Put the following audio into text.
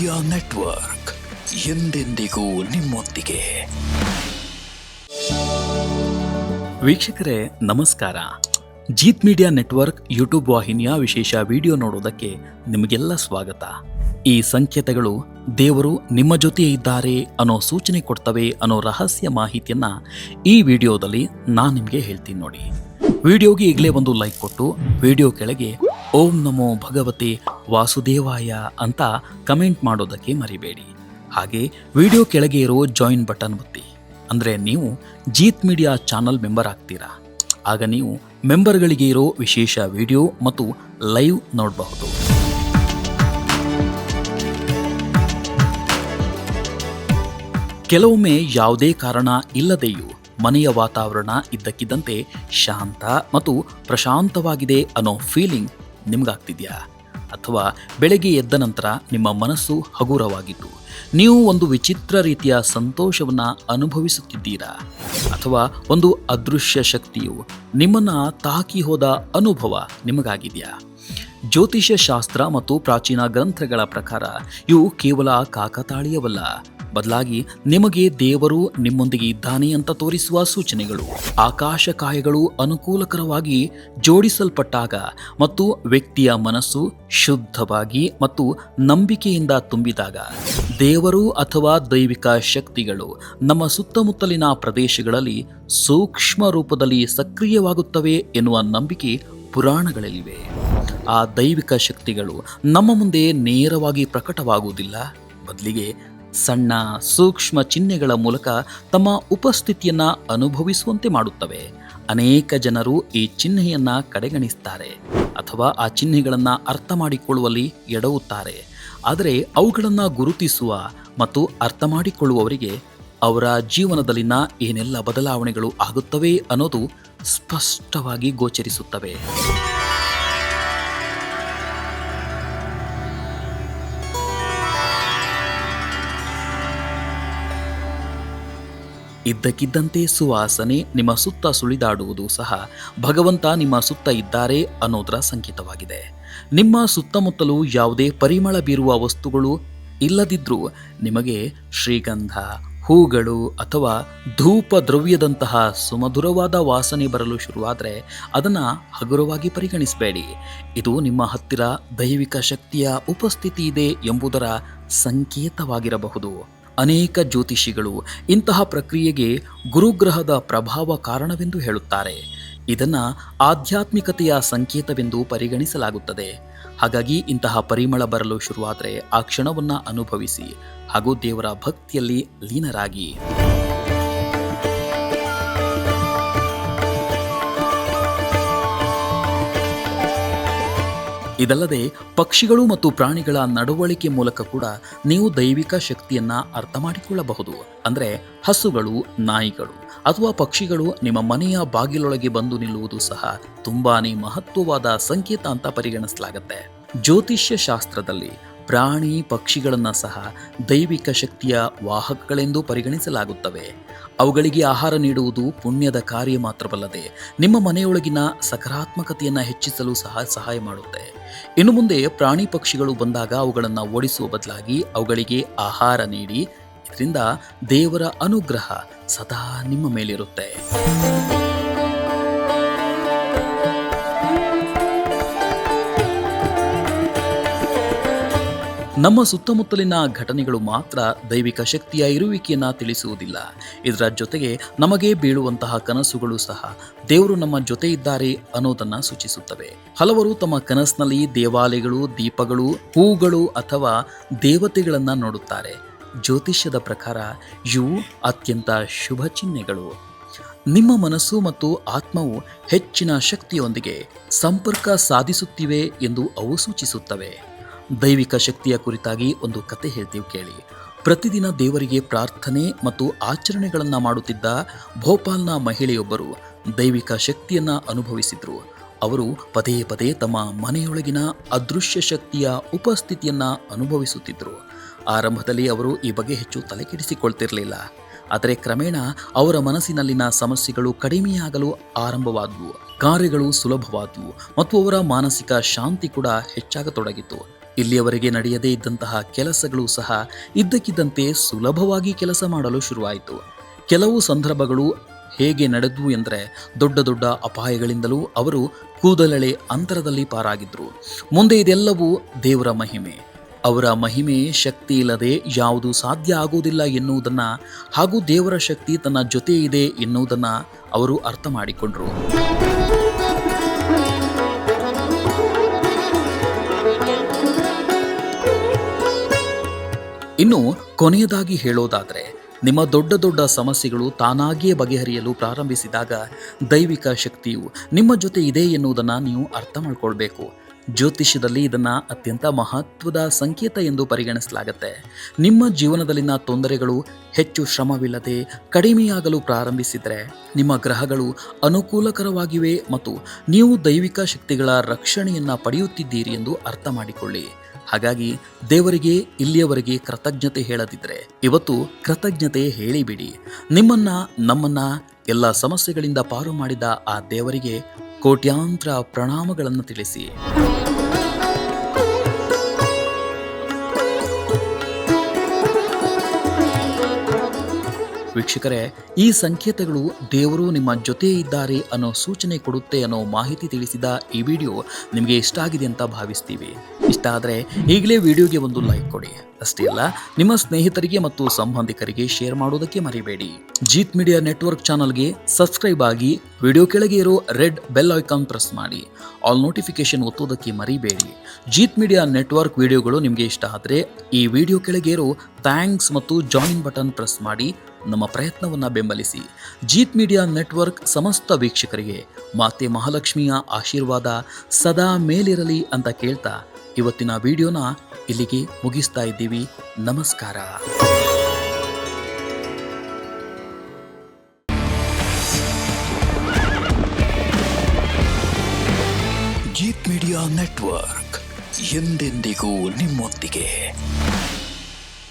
Media network ಎಂದೆಂದಿಗೂ ನಿಮ್ಮೊಂದಿಗೆ. ವೀಕ್ಷಕರೇ ನಮಸ್ಕಾರ. ಜೀತ್ ಮೀಡಿಯಾ ನೆಟ್ವರ್ಕ್ ಯೂಟ್ಯೂಬ್ ವಾಹಿನಿಯ ವಿಶೇಷ ವಿಡಿಯೋ ನೋಡೋದಕ್ಕೆ ನಿಮಗೆಲ್ಲ ಸ್ವಾಗತ. ಈ ಸಂಕೇತಗಳು ದೇವರು ನಿಮ್ಮ ಜೊತೆ ಇದ್ದಾರೆ ಅನ್ನೋ ಸೂಚನೆ ಕೊಡ್ತವೆ ಅನ್ನೋ ರಹಸ್ಯ ಮಾಹಿತಿಯನ್ನ ಈ ವಿಡಿಯೋದಲ್ಲಿ ನಾನು ನಿಮಗೆ ಹೇಳ್ತೀನಿ ನೋಡಿ. ವಿಡಿಯೋಗೆ ಈಗಲೇ ಒಂದು ಲೈಕ್ ಕೊಟ್ಟು ವಿಡಿಯೋ ಕೆಳಗೆ ಓಂ ನಮೋ ಭಗವತೆ ವಾಸುದೇವಾಯ ಅಂತ ಕಮೆಂಟ್ ಮಾಡೋದಕ್ಕೆ ಮರಿಬೇಡಿ. ಹಾಗೆ ವಿಡಿಯೋ ಕೆಳಗೆ ಇರೋ ಜಾಯಿನ್ ಬಟನ್ ಒತ್ತಿ, ಅಂದರೆ ನೀವು ಜೀತ್ ಮೀಡಿಯಾ ಚಾನಲ್ ಮೆಂಬರ್ ಆಗ್ತೀರಾ. ಆಗ ನೀವು ಮೆಂಬರ್ಗಳಿಗೆ ಇರೋ ವಿಶೇಷ ವಿಡಿಯೋ ಮತ್ತು ಲೈವ್ ನೋಡಬಹುದು. ಕೆಲವೊಮ್ಮೆ ಯಾವುದೇ ಕಾರಣ ಇಲ್ಲದೆಯೂ ಮನೆಯ ವಾತಾವರಣ ಇದ್ದಕ್ಕಿದ್ದಂತೆ ಶಾಂತ ಮತ್ತು ಪ್ರಶಾಂತವಾಗಿದೆ ಅನ್ನೋ ಫೀಲಿಂಗ್ ನಿಮ್ಗಾಗ್ತಿದ್ಯಾ? ಅಥವಾ ಬೆಳಗ್ಗೆ ಎದ್ದ ನಂತರ ನಿಮ್ಮ ಮನಸ್ಸು ಹಗುರವಾಗಿದ್ದು ನೀವು ಒಂದು ವಿಚಿತ್ರ ರೀತಿಯ ಸಂತೋಷವನ್ನು ಅನುಭವಿಸುತ್ತಿದ್ದೀರಾ? ಅಥವಾ ಒಂದು ಅದೃಶ್ಯ ಶಕ್ತಿಯು ನಿಮ್ಮನ್ನು ತಾಕಿ ಹೋದ ಅನುಭವ ನಿಮಗಾಗಿದೆಯಾ? ಜ್ಯೋತಿಷ್ಯ ಶಾಸ್ತ್ರ ಮತ್ತು ಪ್ರಾಚೀನ ಗ್ರಂಥಗಳ ಪ್ರಕಾರ ಇವು ಕೇವಲ ಕಾಕತಾಳೀಯವಲ್ಲ, ಬದಲಾಗಿ ನಿಮಗೆ ದೇವರು ನಿಮ್ಮೊಂದಿಗೆ ಇದ್ದಾನೆ ಅಂತ ತೋರಿಸುವ ಸೂಚನೆಗಳು. ಆಕಾಶಕಾಯಗಳು ಅನುಕೂಲಕರವಾಗಿ ಜೋಡಿಸಲ್ಪಟ್ಟಾಗ ಮತ್ತು ವ್ಯಕ್ತಿಯ ಮನಸ್ಸು ಶುದ್ಧವಾಗಿ ಮತ್ತು ನಂಬಿಕೆಯಿಂದ ತುಂಬಿದಾಗ ದೇವರು ಅಥವಾ ದೈವಿಕ ಶಕ್ತಿಗಳು ನಮ್ಮ ಸುತ್ತಮುತ್ತಲಿನ ಪ್ರದೇಶಗಳಲ್ಲಿ ಸೂಕ್ಷ್ಮ ರೂಪದಲ್ಲಿ ಸಕ್ರಿಯವಾಗುತ್ತವೆ ಎನ್ನುವ ನಂಬಿಕೆ ಪುರಾಣಗಳಲ್ಲಿವೆ. ಆ ದೈವಿಕ ಶಕ್ತಿಗಳು ನಮ್ಮ ಮುಂದೆ ನೇರವಾಗಿ ಪ್ರಕಟವಾಗುವುದಿಲ್ಲ, ಬದಲಿಗೆ ಸಣ್ಣ ಸೂಕ್ಷ್ಮ ಚಿಹ್ನೆಗಳ ಮೂಲಕ ತಮ್ಮ ಉಪಸ್ಥಿತಿಯನ್ನು ಅನುಭವಿಸುವಂತೆ ಮಾಡುತ್ತವೆ. ಅನೇಕ ಜನರು ಈ ಚಿಹ್ನೆಯನ್ನು ಕಡೆಗಣಿಸ್ತಾರೆ ಅಥವಾ ಆ ಚಿಹ್ನೆಗಳನ್ನು ಅರ್ಥ ಮಾಡಿಕೊಳ್ಳುವಲ್ಲಿ ಎಡವುತ್ತಾರೆ. ಆದರೆ ಅವುಗಳನ್ನು ಗುರುತಿಸುವ ಮತ್ತು ಅರ್ಥ ಮಾಡಿಕೊಳ್ಳುವವರಿಗೆ ಅವರ ಜೀವನದಲ್ಲಿನ ಏನೆಲ್ಲ ಬದಲಾವಣೆಗಳು ಆಗುತ್ತವೆ ಅನ್ನೋದು ಸ್ಪಷ್ಟವಾಗಿ ಗೋಚರಿಸುತ್ತವೆ. ಇದ್ದಕ್ಕಿದ್ದಂತೆ ಸುವಾಸನೆ ನಿಮ್ಮ ಸುತ್ತ ಸುಳಿದಾಡುವುದು ಸಹ ಭಗವಂತ ನಿಮ್ಮ ಸುತ್ತ ಇದ್ದಾರೆ ಅನ್ನೋದರ ಸಂಕೇತವಾಗಿದೆ. ನಿಮ್ಮ ಸುತ್ತಮುತ್ತಲೂ ಯಾವುದೇ ಪರಿಮಳ ಬೀರುವ ವಸ್ತುಗಳು ಇಲ್ಲದಿದ್ರೂ ನಿಮಗೆ ಶ್ರೀಗಂಧ, ಹೂಗಳು ಅಥವಾ ಧೂಪ ದ್ರವ್ಯದಂತಹ ಸುಮಧುರವಾದ ವಾಸನೆ ಬರಲು ಶುರುವಾದರೆ ಅದನ್ನು ಹಗುರವಾಗಿ ಪರಿಗಣಿಸಬೇಡಿ. ಇದು ನಿಮ್ಮ ಹತ್ತಿರ ದೈವಿಕ ಶಕ್ತಿಯ ಉಪಸ್ಥಿತಿ ಇದೆ ಎಂಬುದರ ಸಂಕೇತವಾಗಿರಬಹುದು. ಅನೇಕ ಜ್ಯೋತಿಷಿಗಳು ಇಂತಹ ಪ್ರಕ್ರಿಯೆಗೆ ಗುರುಗ್ರಹದ ಪ್ರಭಾವ ಕಾರಣವೆಂದು ಹೇಳುತ್ತಾರೆ. ಇದನ್ನು ಆಧ್ಯಾತ್ಮಿಕತೆಯ ಸಂಕೇತವೆಂದು ಪರಿಗಣಿಸಲಾಗುತ್ತದೆ. ಹಾಗಾಗಿ ಇಂತಹ ಪರಿಮಳ ಬರಲು ಶುರುವಾದರೆ ಆ ಕ್ಷಣವನ್ನು ಅನುಭವಿಸಿ ಹಾಗೂ ದೇವರ ಭಕ್ತಿಯಲ್ಲಿ ಲೀನರಾಗಿ. ಇದಲ್ಲದೆ ಪಕ್ಷಿಗಳು ಮತ್ತು ಪ್ರಾಣಿಗಳ ನಡವಳಿಕೆ ಮೂಲಕ ಕೂಡ ನೀವು ದೈವಿಕ ಶಕ್ತಿಯನ್ನ ಅರ್ಥ ಮಾಡಿಕೊಳ್ಳಬಹುದು. ಅಂದರೆ ಹಸುಗಳು, ನಾಯಿಗಳು ಅಥವಾ ಪಕ್ಷಿಗಳು ನಿಮ್ಮ ಮನೆಯ ಬಾಗಿಲೊಳಗೆ ಬಂದು ನಿಲ್ಲುವುದು ಸಹ ತುಂಬಾನೇ ಮಹತ್ವವಾದ ಸಂಕೇತ ಅಂತ ಪರಿಗಣಿಸಲಾಗುತ್ತೆ. ಜ್ಯೋತಿಷ್ಯ ಶಾಸ್ತ್ರದಲ್ಲಿ ಪ್ರಾಣಿ ಪಕ್ಷಿಗಳನ್ನು ಸಹ ದೈವಿಕ ಶಕ್ತಿಯ ವಾಹಕಗಳೆಂದು ಪರಿಗಣಿಸಲಾಗುತ್ತವೆ. ಅವುಗಳಿಗೆ ಆಹಾರ ನೀಡುವುದು ಪುಣ್ಯದ ಕಾರ್ಯ ಮಾತ್ರವಲ್ಲದೆ ನಿಮ್ಮ ಮನೆಯೊಳಗಿನ ಸಕಾರಾತ್ಮಕತೆಯನ್ನು ಹೆಚ್ಚಿಸಲು ಸಹ ಸಹಾಯ ಮಾಡುತ್ತೆ. ಇನ್ನು ಮುಂದೆ ಪ್ರಾಣಿ ಪಕ್ಷಿಗಳು ಬಂದಾಗ ಅವುಗಳನ್ನು ಓಡಿಸುವ ಬದಲಾಗಿ ಅವುಗಳಿಗೆ ಆಹಾರ ನೀಡಿ. ಇದರಿಂದ ದೇವರ ಅನುಗ್ರಹ ಸದಾ ನಿಮ್ಮ ಮೇಲಿರುತ್ತೆ. ನಮ್ಮ ಸುತ್ತಮುತ್ತಲಿನ ಘಟನೆಗಳು ಮಾತ್ರ ದೈವಿಕ ಶಕ್ತಿಯ ಇರುವಿಕೆಯನ್ನು ತಿಳಿಸುವುದಿಲ್ಲ. ಇದರ ಜೊತೆಗೆ ನಮಗೆ ಬೀಳುವಂತಹ ಕನಸುಗಳು ಸಹ ದೇವರು ನಮ್ಮ ಜೊತೆ ಇದ್ದಾರೆ ಅನ್ನೋದನ್ನು ಸೂಚಿಸುತ್ತವೆ. ಹಲವರು ತಮ್ಮ ಕನಸಿನಲ್ಲಿ ದೇವಾಲಯಗಳು, ದೀಪಗಳು, ಹೂಗಳು ಅಥವಾ ದೇವತೆಗಳನ್ನು ನೋಡುತ್ತಾರೆ. ಜ್ಯೋತಿಷ್ಯದ ಪ್ರಕಾರ ಇವು ಅತ್ಯಂತ ಶುಭ ಚಿಹ್ನೆಗಳು. ನಿಮ್ಮ ಮನಸ್ಸು ಮತ್ತು ಆತ್ಮವು ಹೆಚ್ಚಿನ ಶಕ್ತಿಯೊಂದಿಗೆ ಸಂಪರ್ಕ ಸಾಧಿಸುತ್ತಿವೆ ಎಂದು ಅವು ಸೂಚಿಸುತ್ತವೆ. ದೈವಿಕ ಶಕ್ತಿಯ ಕುರಿತಾಗಿ ಒಂದು ಕತೆ ಹೇಳ್ತೀವಿ ಕೇಳಿ. ಪ್ರತಿದಿನ ದೇವರಿಗೆ ಪ್ರಾರ್ಥನೆ ಮತ್ತು ಆಚರಣೆಗಳನ್ನು ಮಾಡುತ್ತಿದ್ದ ಭೋಪಾಲ್ನ ಮಹಿಳೆಯೊಬ್ಬರು ದೈವಿಕ ಶಕ್ತಿಯನ್ನು ಅನುಭವಿಸಿದ್ರು. ಅವರು ಪದೇ ಪದೇ ತಮ್ಮ ಮನೆಯೊಳಗಿನ ಅದೃಶ್ಯ ಶಕ್ತಿಯ ಉಪಸ್ಥಿತಿಯನ್ನು ಅನುಭವಿಸುತ್ತಿದ್ದರು. ಆರಂಭದಲ್ಲಿ ಅವರು ಈ ಬಗ್ಗೆ ಹೆಚ್ಚು ತಲೆಕೆಡಿಸಿಕೊಳ್ತಿರಲಿಲ್ಲ. ಆದರೆ ಕ್ರಮೇಣ ಅವರ ಮನಸ್ಸಿನಲ್ಲಿನ ಸಮಸ್ಯೆಗಳು ಕಡಿಮೆಯಾಗಲು ಆರಂಭವಾದವು, ಕಾರ್ಯಗಳು ಸುಲಭವಾದವು ಮತ್ತು ಅವರ ಮಾನಸಿಕ ಶಾಂತಿ ಕೂಡ ಹೆಚ್ಚಾಗತೊಡಗಿತು. ಇಲ್ಲಿಯವರೆಗೆ ನಡೆಯದೇ ಇದ್ದಂತಹ ಕೆಲಸಗಳು ಸಹ ಇದ್ದಕ್ಕಿದ್ದಂತೆ ಸುಲಭವಾಗಿ ಕೆಲಸ ಮಾಡಲು ಶುರುವಾಯಿತು. ಕೆಲವು ಸಂದರ್ಭಗಳು ಹೇಗೆ ನಡೆದವು ಎಂದರೆ ದೊಡ್ಡ ದೊಡ್ಡ ಅಪಾಯಗಳಿಂದಲೂ ಅವರು ಕೂದಲೆಳೆ ಅಂತರದಲ್ಲಿ ಪಾರಾಗಿದ್ರು. ಮುಂದೆ ಇದೆಲ್ಲವೂ ದೇವರ ಮಹಿಮೆ. ಅವರ ಮಹಿಮೆ ಶಕ್ತಿ ಇಲ್ಲದೆ ಯಾವುದು ಸಾಧ್ಯ ಆಗುವುದಿಲ್ಲ ಎನ್ನುವುದನ್ನ ಹಾಗೂ ದೇವರ ಶಕ್ತಿ ತನ್ನ ಜೊತೆ ಇದೆ ಎನ್ನುವುದನ್ನ ಅವರು ಅರ್ಥ ಮಾಡಿಕೊಂಡ್ರು. ಇನ್ನು ಕೊನೆಯದಾಗಿ ಹೇಳೋದಾದರೆ, ನಿಮ್ಮ ದೊಡ್ಡ ದೊಡ್ಡ ಸಮಸ್ಯೆಗಳು ತಾನಾಗಿಯೇ ಬಗೆಹರಿಯಲು ಪ್ರಾರಂಭಿಸಿದಾಗ ದೈವಿಕ ಶಕ್ತಿಯು ನಿಮ್ಮ ಜೊತೆ ಇದೆ ಎನ್ನುವುದನ್ನು ನೀವು ಅರ್ಥ ಮಾಡಿಕೊಳ್ಬೇಕು. ಜ್ಯೋತಿಷ್ಯದಲ್ಲಿ ಇದನ್ನು ಅತ್ಯಂತ ಮಹತ್ವದ ಸಂಕೇತ ಎಂದು ಪರಿಗಣಿಸಲಾಗುತ್ತೆ. ನಿಮ್ಮ ಜೀವನದಲ್ಲಿನ ತೊಂದರೆಗಳು ಹೆಚ್ಚು ಶ್ರಮವಿಲ್ಲದೆ ಕಡಿಮೆಯಾಗಲು ಪ್ರಾರಂಭಿಸಿದರೆ ನಿಮ್ಮ ಗ್ರಹಗಳು ಅನುಕೂಲಕರವಾಗಿವೆ ಮತ್ತು ನೀವು ದೈವಿಕ ಶಕ್ತಿಗಳ ರಕ್ಷಣೆಯನ್ನು ಪಡೆಯುತ್ತಿದ್ದೀರಿ ಎಂದು ಅರ್ಥ ಮಾಡಿಕೊಳ್ಳಿ. ಹಾಗಾಗಿ ದೇವರಿಗೆ ಇಲ್ಲಿಯವರೆಗೆ ಕೃತಜ್ಞತೆ ಹೇಳದಿದ್ರೆ ಇವತ್ತು ಕೃತಜ್ಞತೆ ಹೇಳಿಬಿಡಿ. ನಮ್ಮನ್ನ ಎಲ್ಲ ಸಮಸ್ಯೆಗಳಿಂದ ಪಾರು ಮಾಡಿದ ಆ ದೇವರಿಗೆ ಕೋಟ್ಯಾಂತರ ಪ್ರಣಾಮಗಳನ್ನು ತಿಳಿಸಿ. ವೀಕ್ಷಕರೇ, ಈ ಸಂಕೇತಗಳು ದೇವರು ನಿಮ್ಮ ಜೊತೆ ಇದ್ದಾರೆ ಅನ್ನೋ ಸೂಚನೆ ಕೊಡುತ್ತೆ ಅನ್ನೋ ಮಾಹಿತಿ ತಿಳಿಸಿದ ಈ ವಿಡಿಯೋ ನಿಮಗೆ ಇಷ್ಟ ಆಗಿದೆ ಅಂತ ಭಾವಿಸ್ತೀವಿ. ಇಷ್ಟ ಆದರೆ ಈಗಲೇ ವಿಡಿಯೋಗೆ ಒಂದು ಲೈಕ್ ಕೊಡಿ. ಅಷ್ಟೇ ಅಲ್ಲ, ನಿಮ್ಮ ಸ್ನೇಹಿತರಿಗೆ ಮತ್ತು ಸಂಬಂಧಿಕರಿಗೆ ಶೇರ್ ಮಾಡೋದಕ್ಕೆ ಮರಿಬೇಡಿ. ಜೀತ್ ಮೀಡಿಯಾ ನೆಟ್ವರ್ಕ್ ಚಾನಲ್ಗೆ ಸಬ್ಸ್ಕ್ರೈಬ್ ಆಗಿ ವಿಡಿಯೋ ಕೆಳಗೆ ಇರೋ ರೆಡ್ ಬೆಲ್ ಐಕಾನ್ ಪ್ರೆಸ್ ಮಾಡಿ. ಆಲ್ ನೋಟಿಫಿಕೇಶನ್ ಒತ್ತೋದಕ್ಕೆ ಮರಿಬೇಡಿ. ಜೀತ್ ಮೀಡಿಯಾ ನೆಟ್ವರ್ಕ್ ವಿಡಿಯೋಗಳು ನಿಮಗೆ ಇಷ್ಟ ಆದರೆ ಈ ವಿಡಿಯೋ ಕೆಳಗೆ ಇರೋ ಥ್ಯಾಂಕ್ಸ್ ಮತ್ತು ಜಾಯಿನ್ ಬಟನ್ ಪ್ರೆಸ್ ಮಾಡಿ ನಮ್ಮ ಪ್ರಯತ್ನವನ್ನು ಬೆಂಬಲಿಸಿ. ಜೀತ್ ಮೀಡಿಯಾ ನೆಟ್ವರ್ಕ್ ಸಮಸ್ತ ವೀಕ್ಷಕರಿಗೆ ಮಾತೆ ಮಹಾಲಕ್ಷ್ಮಿಯ ಆಶೀರ್ವಾದ ಸದಾ ಮೇಲಿರಲಿ ಅಂತ ಕೇಳ್ತಾ ಇವತ್ತಿನ ವಿಡಿಯೋನ ಇಲ್ಲಿಗೆ ಮುಗಿಸ್ತಾ ಇದ್ದೀವಿ. ನಮಸ್ಕಾರ. ಜೀತ್ ಮೀಡಿಯಾ ನೆಟ್ವರ್ಕ್ ಎಂದೆಂದಿಗೂ ನಿಮ್ಮೊಂದಿಗೆ.